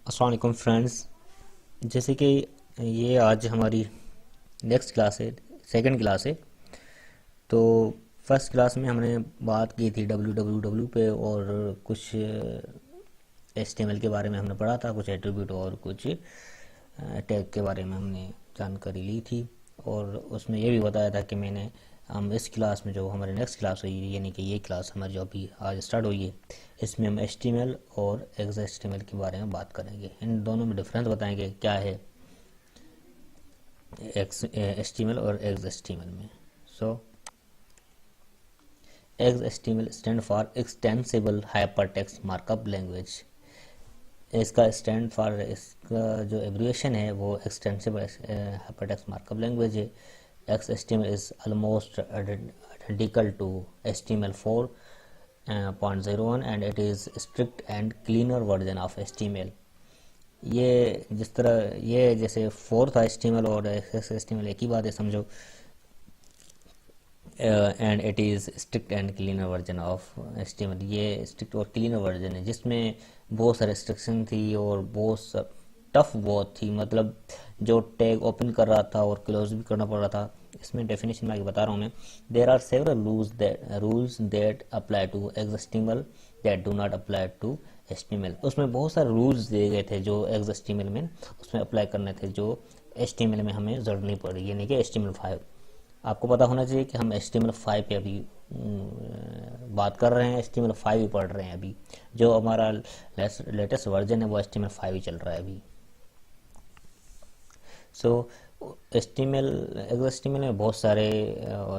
अस्सलाम वालेकुम फ्रेंड्स। जैसे कि ये आज हमारी नेक्स्ट क्लास है, सेकंड क्लास है। तो फर्स्ट क्लास में हमने बात की थी www पे और कुछ HTML के बारे में हमने पढ़ा था, कुछ एट्रीब्यूट और कुछ टैग के बारे में हमने जानकारी ली थी। और उसमें ये भी बताया था कि हम इस क्लास में, जो हमारी नेक्स्ट क्लास हुई है, यानी कि ये क्लास हमारी जो अभी आज स्टार्ट हुई है, इसमें हम HTML और XHTML के बारे में बात करेंगे। इन दोनों में डिफरेंस बताएंगे क्या है HTML और XHTML में। सो XHTML stand for extensible hypertext markup language. इसका जो एब्रिविएशन है वो एक्सटेंसिबल हाइपरटेक्स्ट मार्कअप लैंग्वेज है। XHTML is almost identical to HTML4.01 and it is strict and cleaner version of HTML। ये जिस तरह ये जैसे 4 था HTML और XHTML एक ही बात है समझो। And it is strict and cleaner version of HTML। ये स्ट्रिक्ट और क्लीनर वर्जन है जिसमें बहुत सारे रिस्ट्रिक्शन थी और बहुत टफ बहुत थी। मतलब जो टैग ओपन कर रहा था और क्लोज भी करना पड़ रहा था। इसमें डेफिनेशन में आगे बता रहा हूँ मैं। There are several rules that apply to XHTML that do not apply to HTML। उसमें बहुत सारे रूल्स दिए गए थे जो XHTML में उसमें अप्लाई करने थे, जो HTML में हमें जरूरत नहीं पड़ी, यानी कि HTML5। आपको पता होना चाहिए कि हम HTML5 पे अभी बात कर रहे हैं, HTML5 ही पढ़ रहे हैं अभी। जो हमारा लेटेस्ट वर्जन है वो HTML5 ही चल रहा है अभी। सो XHTML में बहुत सारे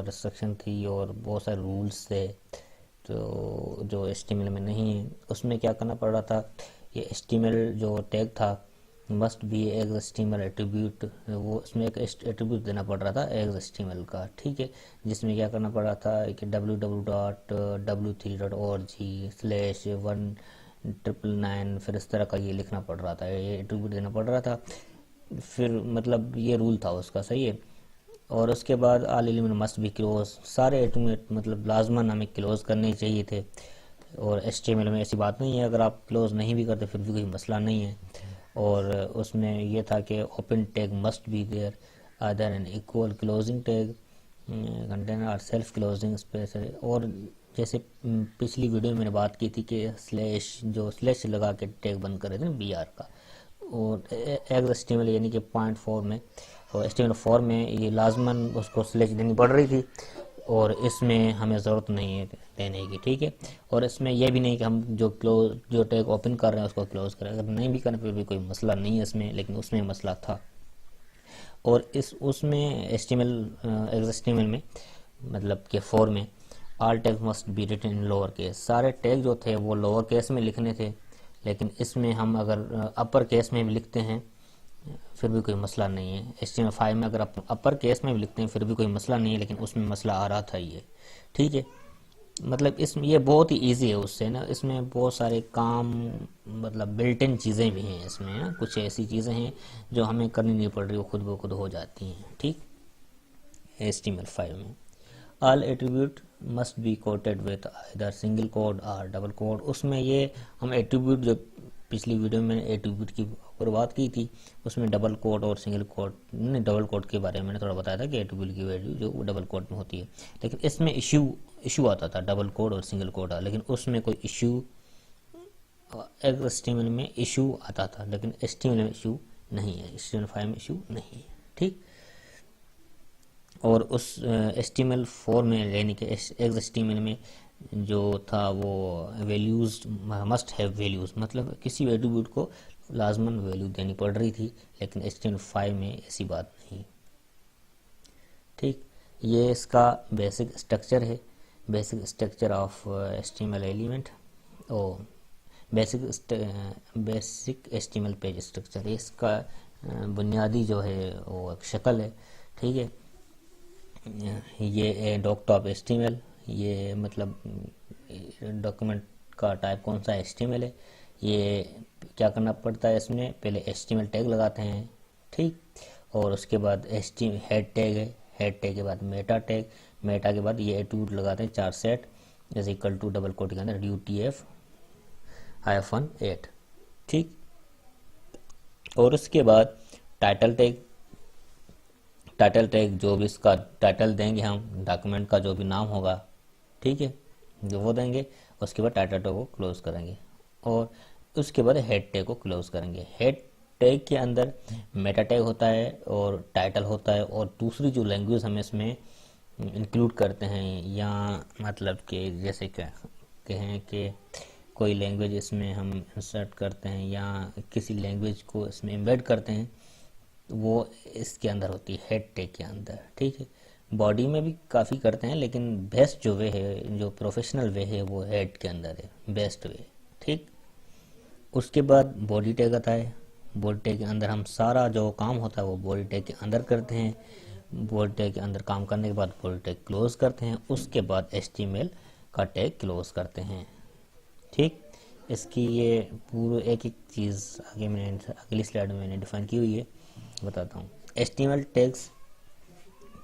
रिस्ट्रिक्शन थी और बहुत सारे रूल्स थे, तो जो HTML में नहीं है। उसमें क्या करना पड़ रहा था, ये HTML जो टैग था मस्ट बी XHTML एट्रीब्यूट, वो उसमें एक एट्रीब्यूट देना पड़ रहा था XHTML का, ठीक है। जिसमें क्या करना पड़ रहा था कि www.w3.org/1999 फिर इस तरह का ये लिखना पड़ रहा था, ये एट्रीब्यूट देना पड़ रहा था। फिर मतलब ये रूल था उसका, सही है। और उसके बाद all element must be close, सारे एट्रीब्यूट मतलब लाजमन हमें क्लोज करने चाहिए थे। और HTML में ऐसी बात नहीं है, अगर आप क्लोज नहीं भी करते फिर भी कोई मसला नहीं है। और उसमें यह था कि open tag must be there other an equal closing tag container और सेल्फ क्लोजिंग स्पेस। और जैसे पिछली वीडियो में मैंने बात की थी कि स्लैश लगा के टैग बंद कर रहे थे ना BR का। और XHTML यानी कि .4 में और HTML4 में ये लाजमन उसको स्लैश देनी पड़ रही थी, और इसमें हमें ज़रूरत नहीं है देने की, ठीक है। और इसमें यह भी नहीं कि हम जो टैग ओपन कर रहे हैं उसको क्लोज करें, अगर नहीं भी करें फिर भी कोई मसला नहीं है इसमें, लेकिन उसमें मसला था। और उसमें XHTML में मतलब के 4 में all tag must be written in lower case, सारे टैग जो थे वो लोअर केस में लिखने थे। लेकिन इसमें हम अगर अपर केस में भी लिखते हैं फिर भी कोई मसला नहीं है। HTML5 में अगर आप अपर केस में भी लिखते हैं फिर भी कोई मसला नहीं है, लेकिन उसमें मसला आ रहा था ये, ठीक है। मतलब इसमें ये बहुत ही इजी है उससे ना, इसमें बहुत सारे काम मतलब बिल्ट इन चीज़ें भी हैं इसमें ना, कुछ ऐसी चीज़ें हैं जो हमें करनी नहीं पड़ रही, वो खुद ब खुद हो जाती हैं, ठीक। HTML5 में all attribute must be coated with इधर सिंगल कोड और डबल कोड। उसमें ये हम एट्रीब्यूट, जो पिछली वीडियो में एट्रीब्यूट की ऊपर बात की थी, उसमें डबल कोड और सिंगल कोड नहीं, डबल कोड के बारे में मैंने थोड़ा बताया था कि एट्रीब्यूट की वैल्यू जो डबल कोड में होती है। लेकिन इसमें इशू आता था डबल कोड और सिंगल कोड, लेकिन उसमें कोई इशू HTML में इशू आता था, लेकिन HTML में इशू नहीं है, HTML5 में इशू नहीं है, ठीक। और उस HTML4 में यानी कि XHTML में जो था वो वैल्यूज मस्ट हैव वैल्यूज, मतलब किसी एट्रीब्यूट को लाजमन वैल्यू देनी पड़ रही थी, लेकिन HTML5 में ऐसी बात नहीं, ठीक। ये इसका बेसिक स्ट्रक्चर है, basic structure of HTML element और बेसिक HTML पेज स्ट्रक्चर। इसका बुनियादी जो है वो एक शक्ल है, ठीक है। ये डॉक्टॉप HTML, ये मतलब डॉक्यूमेंट का टाइप कौन सा HTML है। ये क्या करना पड़ता है, इसमें पहले HTML टैग लगाते हैं, ठीक। और उसके बाद HTML हेड टैग है, हेड टैग के बाद मेटा टैग, मेटा के बाद ये एट्रीब्यूट लगाते हैं 4 सेट, जैसे इक्वल टू डबल कोट के अंदर UTF-8, ठीक। और उसके बाद टाइटल टैग, टाइटल टैग जो भी इसका टाइटल देंगे हम, डॉक्यूमेंट का जो भी नाम होगा, ठीक है, जो वो देंगे। उसके बाद टाइटल टैग को क्लोज करेंगे और उसके बाद हेड टैग को क्लोज करेंगे। हेड टैग के अंदर मेटा टैग होता है और टाइटल होता है, और दूसरी जो लैंग्वेज हम इसमें इंक्लूड करते हैं, या मतलब कि जैसे कहें कि कोई लैंग्वेज इसमें हम इंसर्ट करते हैं या किसी लैंग्वेज को इसमें एम्बेड करते हैं, वो इसके अंदर होती है हेड टैग के अंदर, ठीक है। बॉडी में भी काफ़ी करते हैं, लेकिन बेस्ट जो वे है, जो प्रोफेशनल वे है, वो हेड के अंदर है, बेस्ट वे, ठीक। उसके बाद बॉडी टैग आता है। बॉडी टैग के अंदर हम सारा जो काम होता है वो बॉडी टैग के अंदर करते हैं। बॉडी टैग के अंदर काम करने के बाद बॉडी टैग क्लोज करते हैं। उसके बाद HTML का टैग क्लोज करते हैं, ठीक। इसकी ये पूरे एक एक चीज़ आगे मैंने अगली स्लाइड में मैंने डिफाइन की हुई है, बताता हूँ। HTML टैग्स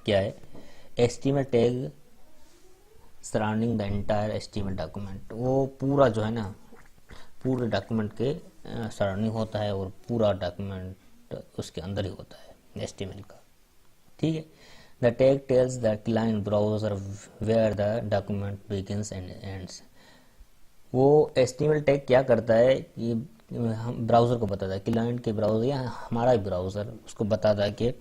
क्या है? HTML tag surrounding the entire HTML document, वो पूरा जो है ना, पूरे डॉक्यूमेंट के सराउंडिंग होता है और पूरा डॉक्यूमेंट उसके अंदर ही होता है HTML का, ठीक है। The tag tells the client browser where the document begins and ends. वो HTML टैग क्या करता है कि हम ब्राउज़र को बताता है, क्लाइंट के ब्राउज़र या हमारा ही ब्राउज़र उसको बताता है कि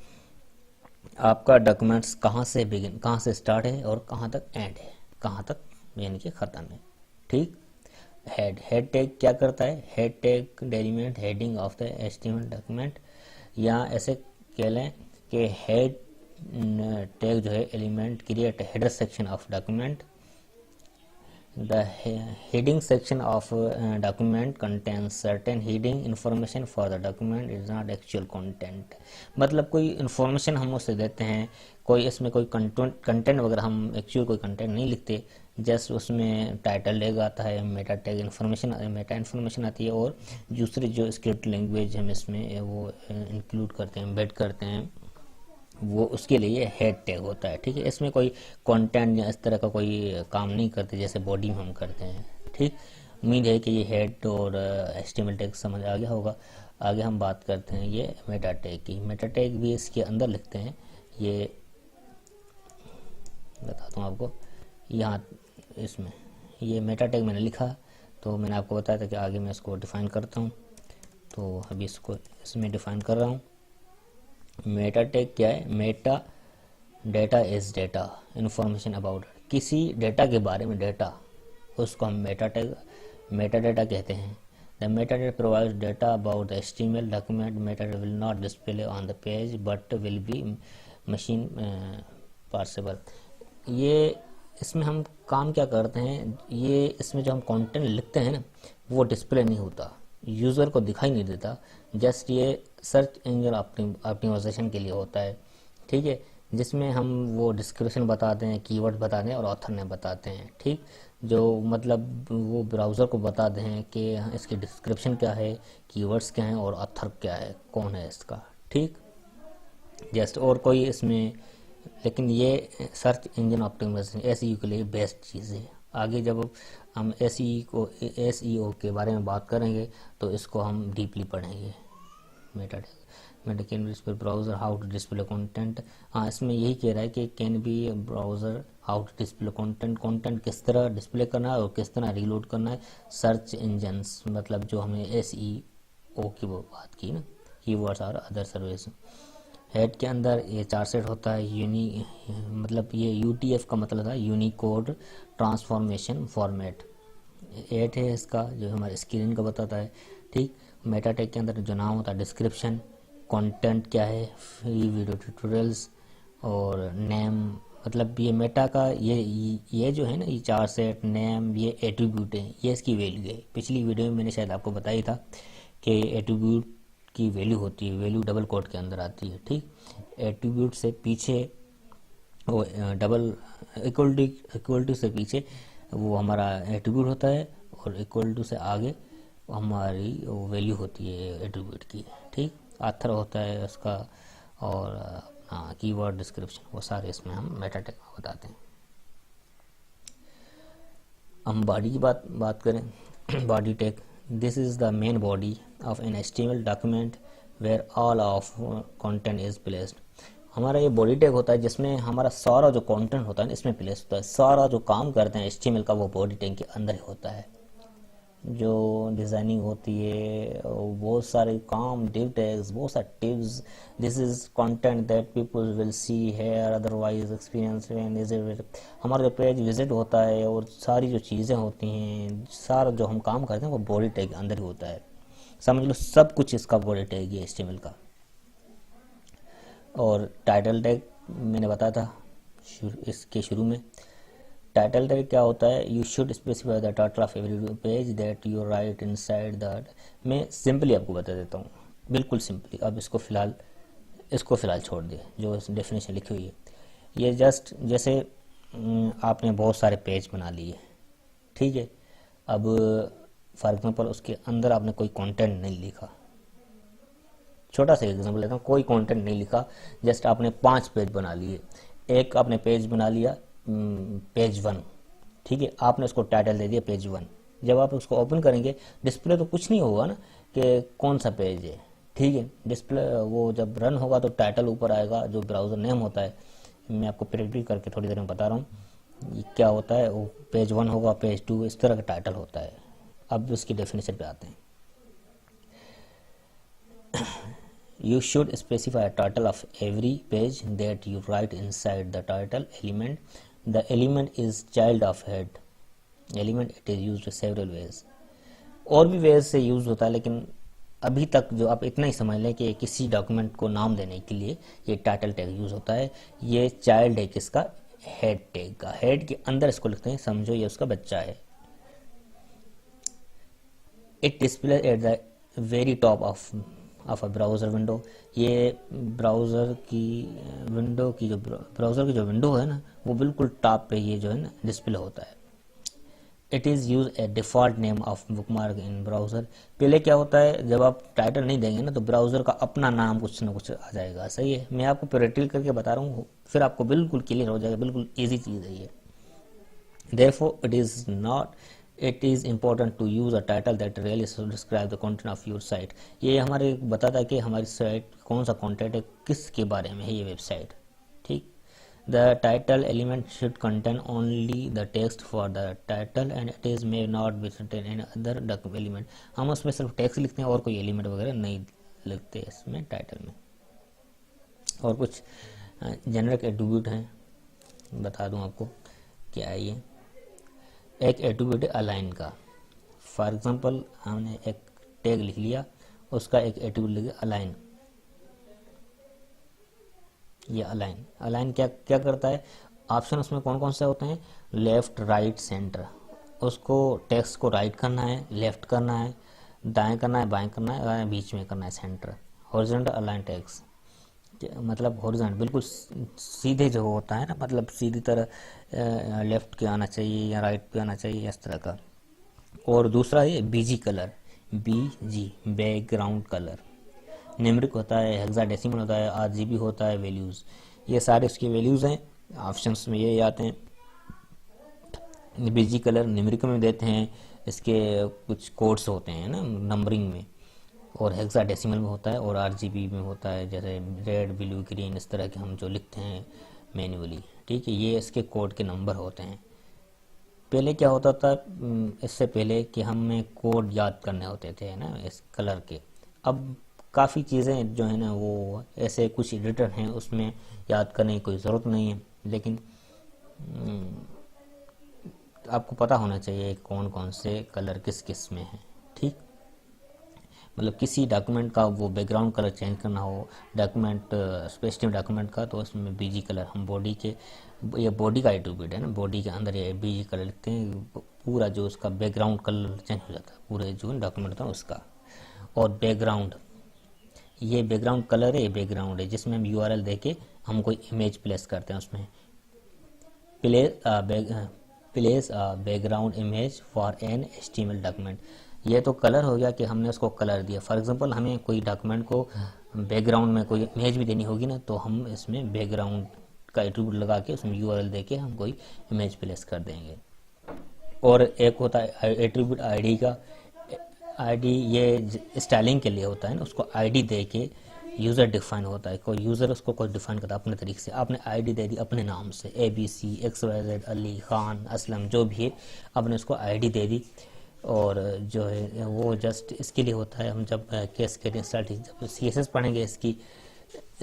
आपका डॉक्यूमेंट्स कहाँ से बिगिन, कहाँ से स्टार्ट है और कहाँ तक एंड है, कहाँ तक यानी कि ख़त्म है, ठीक। हेड टैग क्या करता है? Head tag delimit heading of the HTML document, या ऐसे कह लें कि हेड टैग जो है element create header section of document. The heading section of document contains certain heading information for the document is not actual content। मतलब कोई information हम उससे देते हैं, कोई इसमें कोई कंटेंट वगैरह हम एक्चुअल कोई कंटेंट नहीं लिखते, जस्ट उसमें टाइटल टैग आता है, Meta tag information, Meta information आती है, और दूसरी जो स्क्रिप्ट लैंग्वेज हम इसमें वो इंक्लूड करते हैं, एम्बेड करते हैं, वो उसके लिए हेड टैग होता है, ठीक है। इसमें कोई कंटेंट या इस तरह का कोई काम नहीं करते जैसे बॉडी में हम करते हैं, ठीक। उम्मीद है कि ये हेड और HTML टैग समझ आ गया होगा। आगे हम बात करते हैं ये मेटा टैग की। मेटा टैग भी इसके अंदर लिखते हैं, ये बताता हूँ आपको। यहाँ इसमें ये मेटा टैग मैंने लिखा, तो मैंने आपको बताया था कि आगे मैं इसको डिफ़ाइन करता हूँ, तो अभी इसको इसमें डिफ़ाइन कर रहा हूँ। मेटा टैग क्या है? Meta data is data information about, किसी डेटा के बारे में डेटा, उसको हम मेटा डेटा कहते हैं। The meta data provides data about the HTML document. Meta data will not display on the page but will be machine parsable. ये इसमें हम काम क्या करते हैं, ये इसमें जो हम कंटेंट लिखते हैं ना, वो डिस्प्ले नहीं होता, यूज़र को दिखाई नहीं देता, जस्ट ये सर्च इंजन ऑप्टिमाइजेशन के लिए होता है, ठीक है। जिसमें हम वो डिस्क्रिप्शन बताते हैं, कीवर्ड बताते हैं और ऑथर ने बताते हैं, ठीक। जो मतलब वो ब्राउज़र को बताते हैं कि इसकी डिस्क्रिप्शन क्या है, कीवर्ड्स क्या हैं और ऑथर क्या है, कौन है इसका, ठीक। जस्ट और कोई इसमें, लेकिन ये सर्च इंजन ऑप्टिमाइजेशन SEO के लिए बेस्ट चीज़ है। आगे जब हम SEO के बारे में बात करेंगे तो इसको हम डीपली पढ़ेंगे। Meta can display browser how to display content. हाँ, इसमें यही कह रहा है कि can be browser how to display content किस तरह डिस्प्ले करना है और किस तरह रीलोड करना है। सर्च इंजन्स मतलब जो हमने SEO की वो बात की ना, कीवर्ड्स और अदर सर्विस। हेड के अंदर ये 4 सेट होता है, मतलब ये UTF का मतलब था यूनिकोड ट्रांसफॉर्मेशन फॉर्मेट। 8 है इसका, जो हमारे स्क्रीन का बताता है, ठीक। मेटा टैग के अंदर जो नाम होता है डिस्क्रिप्शन, कंटेंट क्या है, फ्री वीडियो ट्यूटोरियल्स और नेम। मतलब ये मेटा का ये जो है ना, ये 4 सेट, नेम, ये एट्रीब्यूट है, ये इसकी वैल्यू है। पिछली वीडियो में मैंने शायद आपको बताया था कि एट्रीब्यूट की वैल्यू होती है, वैल्यू डबल कोट के अंदर आती है, ठीक। एट्रीब्यूट से पीछे वो डबल इक्वल टू से पीछे वो हमारा एट्रीब्यूट होता है, और इक्वल टू से आगे हमारी वैल्यू होती है एट्रीब्यूट की, ठीक। आथर होता है उसका, और हाँ कीवर्ड डिस्क्रिप्शन, वो सारे इसमें हम मेटा टैग में बताते हैं। हम बॉडी की बात करें। Body tag, this is the main body of an HTML document where all of content is placed. हमारा ये बॉडी टैग होता है जिसमें हमारा सारा जो कंटेंट होता है ना इसमें प्लेस होता है, सारा जो काम करते हैं HTML का वो बॉडी टैग के अंदर ही होता है। जो डिज़ाइनिंग होती है बहुत सारे काम, डिव टैग्स, बहुत सारे tips, this is content that people will see here otherwise experience when visit. हमारा जो पेज विजिट होता है और सारी जो चीज़ें होती हैं, सारा जो हम काम करते हैं वो बॉडी टैग के अंदर ही होता है। समझ लो सब कुछ इसका बॉडी टैग है HTML का। और टाइटल टैग मैंने बताया था इसके शुरू में। टाइटल टैग क्या होता है, you should specify the title of every page that you right inside that. मैं सिंपली आपको बता देता हूँ, बिल्कुल सिंपली। अब इसको फ़िलहाल छोड़ दिए, जो डेफिनेशन लिखी हुई है ये जस्ट जैसे आपने बहुत सारे पेज बना लिए, ठीक है। अब फॉर एग्जांपल उसके अंदर आपने कोई कंटेंट नहीं लिखा, छोटा सा एग्जांपल लेता हूँ, कोई कंटेंट नहीं लिखा, जस्ट आपने 5 पेज बना लिए। एक आपने पेज बना लिया पेज 1, ठीक है, आपने उसको टाइटल दे दिया पेज 1। जब आप उसको ओपन करेंगे डिस्प्ले तो कुछ नहीं होगा ना कि कौन सा पेज है, ठीक है। डिस्प्ले वो जब रन होगा तो टाइटल ऊपर आएगा, जो ब्राउज़र नेम होता है। मैं आपको प्रैक्टिस करके थोड़ी देर में बता रहा हूँ ये क्या होता है। वो पेज 1 होगा, पेज 2, इस तरह का टाइटल होता है। अब उसकी डेफिनेशन पे आते हैं। You should specify a title of every page that you write inside the title element. The element is child of head element. It is used several ways. और भी वेज से यूज होता है, लेकिन अभी तक जो आप इतना ही समझ लें कि किसी डॉक्यूमेंट को नाम देने के लिए ये टाइटल टैग यूज होता है। ये चाइल्ड है किसका, हेड टैग का। हेड के अंदर इसको लिखते हैं, समझो ये उसका बच्चा है। It display at the very top of a browser window. ये ब्राउज़र की जो विंडो है ना वो बिल्कुल टॉप पे ये जो है ना डिस्प्ले होता है। It is use A default name of bookmark in browser. पहले क्या होता है, जब आप टाइटल नहीं देंगे ना तो ब्राउज़र का अपना नाम कुछ ना कुछ आ जाएगा, सही है। मैं आपको प्रैक्टिकल करके बता रहा हूँ, फिर आपको बिल्कुल क्लियर हो जाएगा, बिल्कुल ईजी चीज़ है ये। Therefore, it is important to use a title that really describe the content of your site. ये हमारे बताता है कि हमारी साइट कौन सा कंटेंट है, किसके बारे में है ये वेबसाइट, ठीक। The title element should contain only the text for the title and it is may not be contain any other element. हम उसमें सिर्फ टेक्स्ट लिखते हैं और कोई एलिमेंट वगैरह नहीं लिखते इसमें टाइटल में। और कुछ जेनरिक एट्रीब्यूट हैं, बता दूं आपको क्या है ये। एक एट्रीब्यूट है अलाइन का। फॉर एग्जांपल हमने एक टैग लिख लिया, उसका एक एट्रीब्यूट लिख दिया अलाइन। ये अलाइन क्या करता है, ऑप्शन उसमें कौन कौन से होते हैं, लेफ्ट राइट सेंटर। उसको टेक्स्ट को राइट करना है, लेफ्ट करना है, दाएं करना है, बाएं करना है, बीच में करना है सेंटर। हॉरिजॉन्टल अलाइन टेक्स्ट मतलब हॉरिजॉन्टल बिल्कुल सीधे जो होता है ना, मतलब सीधी तरह लेफ्ट के आना चाहिए या राइट पे आना चाहिए, इस तरह का। और दूसरा है BG colour, BG background colour. Numeric होता है, हेक्साडेसिमल होता है, RGB होता है, वैल्यूज़। ये सारे उसके वैल्यूज़ हैं, ऑप्शंस में ये आते हैं। BG कलर न्यूमेरिक में देते हैं, इसके कुछ कोड्स होते हैं ना नंबरिंग में, और हेक्साडेसिमल में होता है, और RGB में होता है, जैसे रेड ब्लू ग्रीन इस तरह के हम जो लिखते हैं मैन्युअली, ठीक है। ये इसके कोड के नंबर होते हैं। पहले क्या होता था, इससे पहले कि हमें कोड याद करने होते थे ना इस कलर के। अब काफ़ी चीज़ें जो है ना वो ऐसे कुछ एडिटर हैं उसमें याद करने की कोई ज़रूरत नहीं है, लेकिन आपको पता होना चाहिए कौन कौन से कलर किस किस में है, ठीक। मतलब किसी डॉक्यूमेंट का वो बैकग्राउंड कलर चेंज करना हो, डॉक्यूमेंट स्पेसिफिक डॉक्यूमेंट का, तो उसमें BG कलर हम बॉडी के, ये बॉडी का एट्रीब्यूट है ना, बॉडी के अंदर ये BG कलर लिखते हैं, पूरा जो उसका बैकग्राउंड कलर चेंज हो जाता है पूरे जो डॉक्यूमेंट होता है उसका। और बैकग्राउंड, ये बैकग्राउंड कलर है, ये बैकग्राउंड है जिसमें हम URL देके हम कोई इमेज प्लेस करते हैं उसमें। Place background image for an HTML document. ये तो कलर हो गया कि हमने उसको कलर दिया। फॉर एग्जांपल हमें कोई डॉक्यूमेंट को बैकग्राउंड में कोई इमेज भी देनी होगी ना, तो हम इसमें बैकग्राउंड का एट्रीब्यूट लगा के उसमें URL देके हम कोई इमेज प्लेस कर देंगे। और एक होता है एट्रीब्यूट ID का। आईडी ये स्टाइलिंग के लिए होता है ना, उसको आईडी दे के यूज़र डिफाइन होता है, कोई यूज़र उसको कोई डिफाइन करता है अपने तरीके से। आपने आईडी दे दी अपने नाम से, ABC XYZ, अली, खान, असलम, जो भी है, आपने उसको आईडी दे दी। और जो है वो जस्ट इसके लिए होता है, हम जब केस के स्टार्ट जब CSS पढ़ेंगे इसकी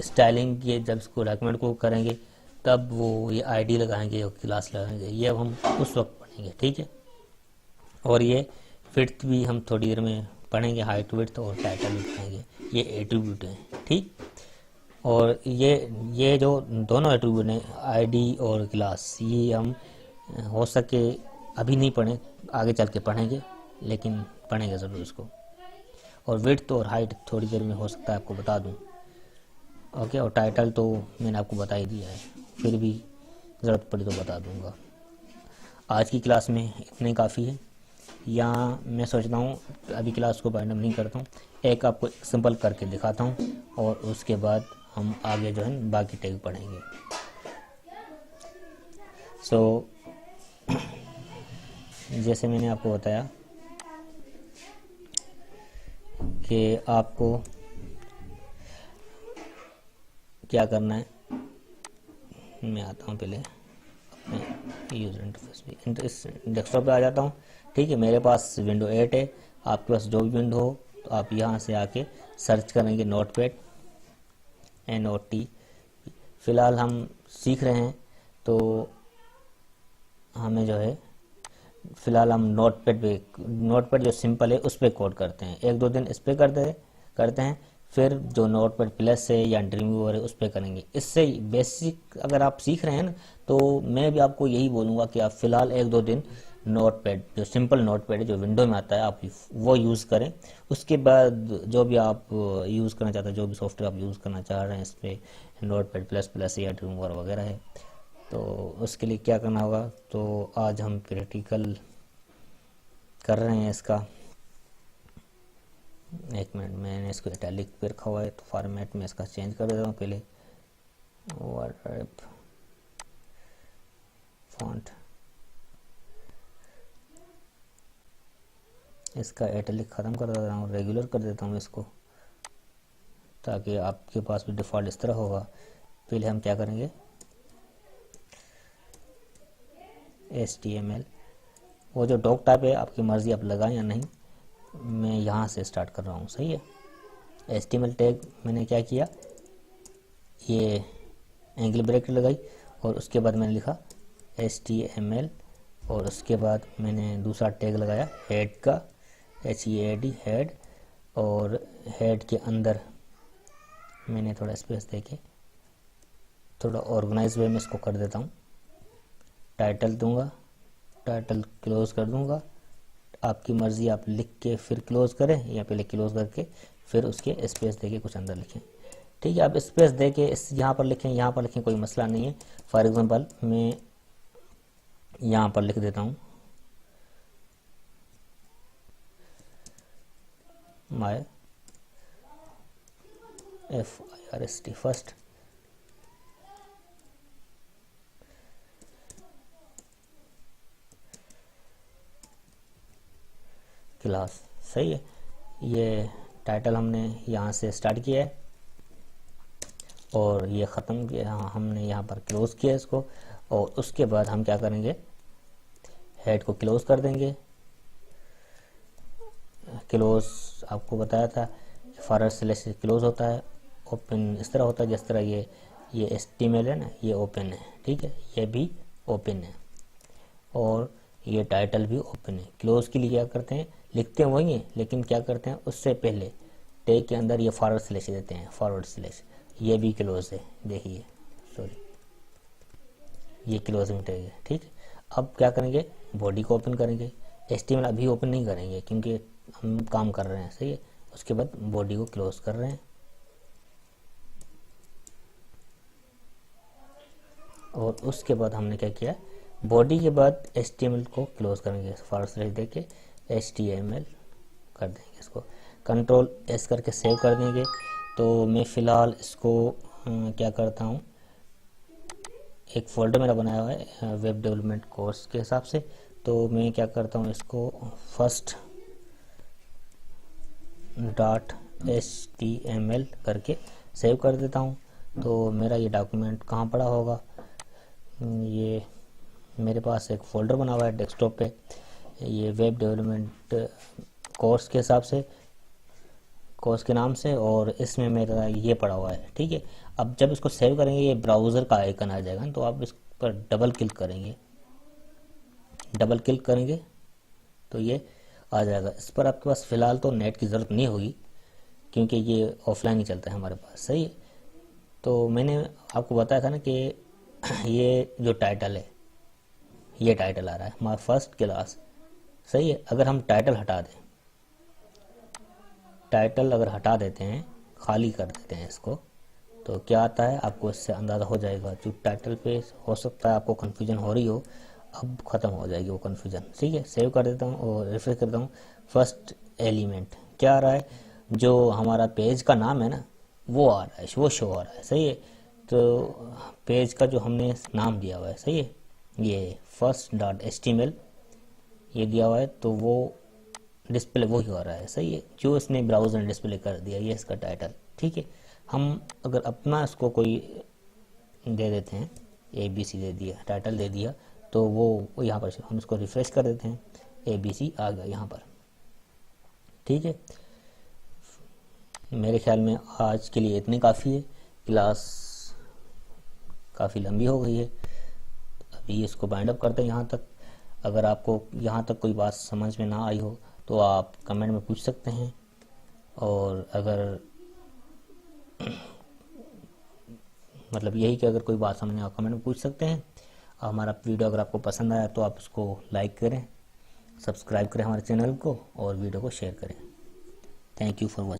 स्टाइलिंग के, जब इसको डॉक्यूमेंट को करेंगे तब वो ये आईडी लगाएंगे और क्लास लगाएंगे, ये अब हम उस वक्त पढ़ेंगे, ठीक है। और ये विड्थ भी हम थोड़ी देर में पढ़ेंगे, हाइट विड्थ और टाइटल भी पढ़ेंगे, ये एट्रीब्यूट हैं, ठीक। और ये जो दोनों एट्रीब्यूट हैं आईडी और क्लास, ये हम हो सके अभी नहीं पढ़ें, आगे चल के पढ़ेंगे, लेकिन पढ़ेंगे ज़रूर इसको। और विड्थ और हाइट थोड़ी देर में हो सकता है आपको बता दूं, ओके। और टाइटल तो मैंने आपको बता ही दिया है, फिर भी ज़रूरत पड़ी तो बता दूंगा। आज की क्लास में इतना ही काफ़ी है। यहाँ मैं सोचता हूँ अभी क्लास को बाइंड अप नहीं करता हूँ, एक आपको सिंपल करके दिखाता हूँ और उसके बाद हम आगे जो है बाकी टैग पढ़ेंगे। सो जैसे मैंने आपको बताया कि आपको क्या करना है, मैं आता हूँ पहले अपने यूज़र इंटरफेस पे, इस डेस्कटॉप पे आ जाता हूँ, ठीक है। मेरे पास विंडो 8 है, आपके पास जो भी विंडो हो तो आप यहाँ से आके सर्च करेंगे नोटपैड, NOT। फ़िलहाल हम सीख रहे हैं तो हमें जो है फ़िलहाल हम नोटपैड जो सिंपल है उस पर कोड करते हैं, 1-2 दिन इस पर करते हैं, फिर जो नोटपैड प्लस है या ड्रीमवीवर है उस पर करेंगे। इससे बेसिक अगर आप सीख रहे हैं ना, तो मैं भी आपको यही बोलूँगा कि आप फ़िलहाल 1-2 दिन नोटपैड जो सिंपल नोटपैड है जो विंडो में आता है आप वो यूज़ करें। उसके बाद जो भी आप यूज़ करना चाहते हैं, जो भी सॉफ्टवेयर आप यूज़ करना चाह रहे हैं इस पर, नोटपैड प्लस या ड्रीमवीवर वगैरह है, तो उसके लिए क्या करना होगा। तो आज हम प्रैक्टिकल कर रहे हैं इसका। एक मिनट, मैंने इसको इटैलिक पे रखा हुआ है तो फॉर्मेट में इसका चेंज कर देता हूँ पहले, वाटरप फॉन्ट, इसका इटैलिक ख़त्म कर देता हूँ, रेगुलर कर देता हूँ इसको, ताकि आपके पास भी डिफ़ॉल्ट इस तरह होगा। पहले हम क्या करेंगे, HTML, वो जो डॉक टाइप है आपकी मर्ज़ी आप लगाएं या नहीं, मैं यहाँ से स्टार्ट कर रहा हूँ, सही है। HTML टैग मैंने क्या किया, ये एंगल ब्रैकेट लगाई और उसके बाद मैंने लिखा HTML, और उसके बाद मैंने दूसरा टैग लगाया हेड का, HEAD हेड, और हेड के अंदर मैंने थोड़ा स्पेस देके थोड़ा ऑर्गेनाइज वे में इसको कर देता हूँ। टाइटल दूंगा, टाइटल क्लोज कर दूंगा, आपकी मर्ज़ी, आप लिख के फिर क्लोज करें या पहले क्लोज करके फिर उसके स्पेस देके कुछ अंदर लिखें, ठीक है। आप स्पेस देके इस यहाँ पर लिखें, कोई मसला नहीं है। फॉर एग्जांपल मैं यहाँ पर लिख देता हूँ माय FIRST फर्स्ट क्लास, सही है। ये टाइटल हमने यहाँ से स्टार्ट किया है और ये ख़त्म किया, हमने यहाँ पर क्लोज़ किया इसको। और उसके बाद हम क्या करेंगे, हेड को क्लोज़ कर देंगे। क्लोज़ आपको बताया था फॉरवर्ड स्लैश क्लोज़ होता है, ओपन इस तरह होता है जिस तरह ये HTML है ना, ये ओपन है, ठीक है, ये भी ओपन है और ये टाइटल भी ओपन है। क्लोज के लिए क्या करते हैं, लिखते हैं वही है, लेकिन क्या करते हैं उससे पहले टैग के अंदर ये फॉरवर्ड स्लैश देते हैं, फॉरवर्ड स्लैश, ये भी क्लोज है, देखिए, सॉरी, ये क्लोजिंग टैग है, ठीक है। अब क्या करेंगे, बॉडी को ओपन करेंगे। HTML अभी ओपन नहीं करेंगे क्योंकि हम काम कर रहे हैं, सही है। उसके बाद बॉडी को क्लोज कर रहे हैं और उसके बाद हमने क्या किया, बॉडी के बाद HTML को क्लोज करेंगे, फॉरवर्ड स्लैश देके HTML कर देंगे, इसको Ctrl+S करके सेव कर देंगे। तो मैं फ़िलहाल इसको क्या करता हूँ, एक फ़ोल्डर मेरा बनाया हुआ है वेब डेवलपमेंट कोर्स के हिसाब से, तो मैं क्या करता हूँ इसको फर्स्ट .html करके सेव कर देता हूँ। तो मेरा ये डॉक्यूमेंट कहाँ पड़ा होगा, ये मेरे पास एक फ़ोल्डर बना हुआ है डेस्कटॉप पे, ये वेब डेवलपमेंट कोर्स के हिसाब से, कोर्स के नाम से, और इसमें मेरा ये पड़ा हुआ है। ठीक है, अब जब इसको सेव करेंगे ये ब्राउज़र का आइकन आ जाएगा, तो आप इस पर डबल क्लिक करेंगे, डबल क्लिक करेंगे तो ये आ जाएगा। इस पर आपके पास फ़िलहाल तो नेट की ज़रूरत नहीं होगी क्योंकि ये ऑफलाइन ही चलता है हमारे पास। सही है, तो मैंने आपको बताया था ना कि ये जो टाइटल है, ये टाइटल आ रहा है हमारा फर्स्ट क्लास। सही है, अगर हम टाइटल हटा दें, टाइटल अगर हटा देते हैं, खाली कर देते हैं इसको, तो क्या आता है आपको इससे अंदाज़ा हो जाएगा। जो टाइटल पे हो सकता है आपको कन्फ्यूजन हो रही हो, अब ख़त्म हो जाएगी वो कन्फ्यूजन। ठीक है, सेव कर देता हूँ और रिफ्रेश करता हूँ। फर्स्ट एलिमेंट क्या आ रहा है, जो हमारा पेज का नाम है ना वो आ रहा है, वो शो हो रहा है। सही है, तो पेज का जो हमने नाम दिया हुआ है, सही है, ये first.html ये दिया हुआ है, तो वो डिस्प्ले वही हो रहा है। सही है, जो इसने ब्राउज़र ने डिस्प्ले कर दिया, ये इसका टाइटल। ठीक है, हम अगर अपना इसको कोई दे देते हैं, ABC दे दिया, टाइटल दे दिया, तो वो यहाँ पर हम इसको रिफ्रेश कर देते हैं, ABC आ गया यहाँ पर। ठीक है, मेरे ख्याल में आज के लिए इतनी काफ़ी है, क्लास काफ़ी लंबी हो गई है, अभी इसको बाइंड अप करते हैं यहाँ तक। अगर आपको यहाँ तक कोई बात समझ में ना आई हो तो आप कमेंट में पूछ सकते हैं, और अगर मतलब यही कि अगर कोई बात समझ में, आप कमेंट में पूछ सकते हैं। हमारा वीडियो अगर आपको पसंद आया तो आप उसको लाइक करें, सब्सक्राइब करें हमारे चैनल को, और वीडियो को शेयर करें। Thank you for watching.